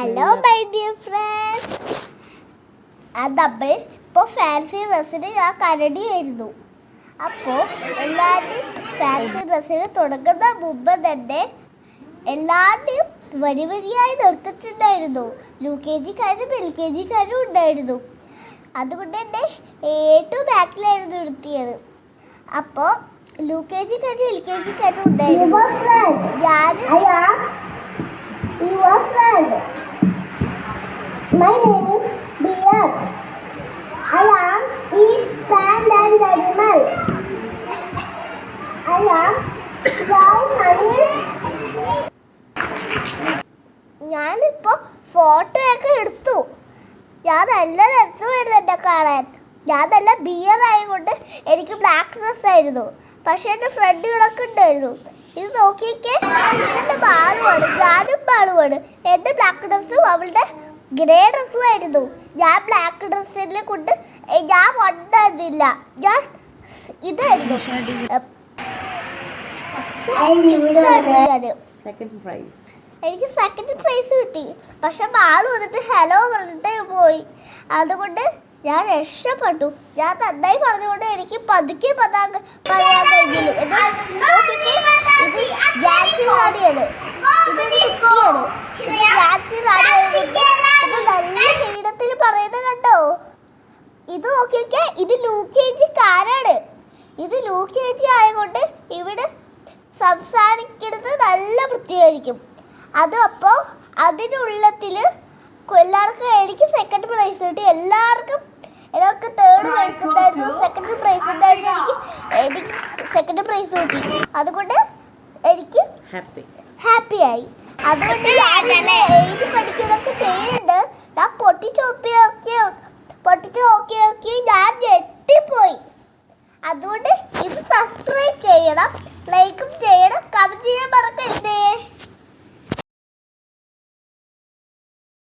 Hello my dear friends. നമ്മൾ ഇപ്പോൾ fancy ഡ്രസ്സിന് ഞാൻ കരടിയായിരുന്നു. അപ്പോൾ എല്ലാവരും ഫാൻസി ഡ്രസ്സിന് തുടങ്ങുന്ന മുമ്പ് തന്നെ എല്ലാവരും വരി വരിയായി നിർത്തിയിട്ടുണ്ടായിരുന്നു. UKG-കാരും LKG-കാരും ഉണ്ടായിരുന്നു. അതുകൊണ്ട് തന്നെ ഏറ്റവും ബാക്കിലായിരുന്നു നിർത്തിയത്. അപ്പോൾ UKG-കാരും LKG-കാരും ഉണ്ടായിരുന്നു. Your friend. My name is Beard. I am eat sand and animal. I am dry honey. ഞാനിപ്പോൾ ഫോട്ടോ ഒക്കെ എടുത്തു. ഞാൻ നല്ല രസമായിരുന്നു എന്നെ കാണാൻ. ഞാൻ നല്ല ബിയർ ആയതുകൊണ്ട് എനിക്ക് ബ്ലാക്ക് ഡ്രസ്സായിരുന്നു. പക്ഷെ എൻ്റെ ഫ്രണ്ടുകളൊക്കെ ഉണ്ടായിരുന്നു. ഇത് നോക്കിയൊക്കെ ഇതിൻ്റെ ബാളുമാണ്, ഞാനും ബാളുമാണ്. എൻ്റെ ബ്ലാക്ക് ഡ്രസ്സും അവളുടെ ഗ്രേ ഡ്രസ്സും ആയിരുന്നു. ഞാൻ ബ്ലാക്ക് ഡ്രസ്സിനെ കൊണ്ട് ഞാൻ വന്നില്ല. ഞാൻ ഇതായിരുന്നു എനിക്ക് സെക്കൻഡ് പ്രൈസ് കിട്ടി. പക്ഷെ ബാള് വന്നിട്ട് ഹലോ പറഞ്ഞിട്ട് പോയി. അതുകൊണ്ട് ഞാൻ രക്ഷപ്പെട്ടു. ഞാൻ നന്നായി പറഞ്ഞുകൊണ്ട് എനിക്ക് പതുക്കെ പറയാൻ കഴിഞ്ഞു. ഇത് ജാൻസി റാണിയാണ്. ഇതൊരു കുട്ടിയാണ്. ഇത് ജാൻസി റാണിയാണ്. ഇത് നല്ല ശരീരത്തിൽ പറയുന്നത് കണ്ടോ? ഇത് നോക്കിയൊക്കെ ഇത് UKG-കാരാണ്. ഇത് UKG ആയതുകൊണ്ട് ഇവിടെ സംസാരിക്കുന്നത് നല്ല വൃത്തിയായിരിക്കും. അത് അപ്പോൾ അതിനുള്ളത്തിൽ എല്ലാവർക്കും എനിക്ക് സെക്കൻഡ് പ്രൈസ് കിട്ടി. എല്ലാവർക്കും തേർഡ് പ്രൈസ് ഉണ്ടായിരുന്നു, സെക്കൻഡ് പ്രൈസ് ഉണ്ടായിരുന്നു. എനിക്ക് സെക്കൻഡ് പ്രൈസ് കിട്ടി. അതുകൊണ്ട് എനിക്ക് ഹാപ്പിയായി. അതുകൊണ്ട് ഞാൻ എഴുതി പഠിക്കുന്നതൊക്കെ ചെയ്യുന്നുണ്ട്. ഞാൻ പൊട്ടിച്ച് നോക്കി ഞാൻ ഞെട്ടിപ്പോയി. അതുകൊണ്ട് ഇത് സബ്സ്ക്രൈബ് ചെയ്യണം, ലൈക്കും ചെയ്യണം, കമൻറ്റ് ചെയ്യാൻ മറക്കരുത്.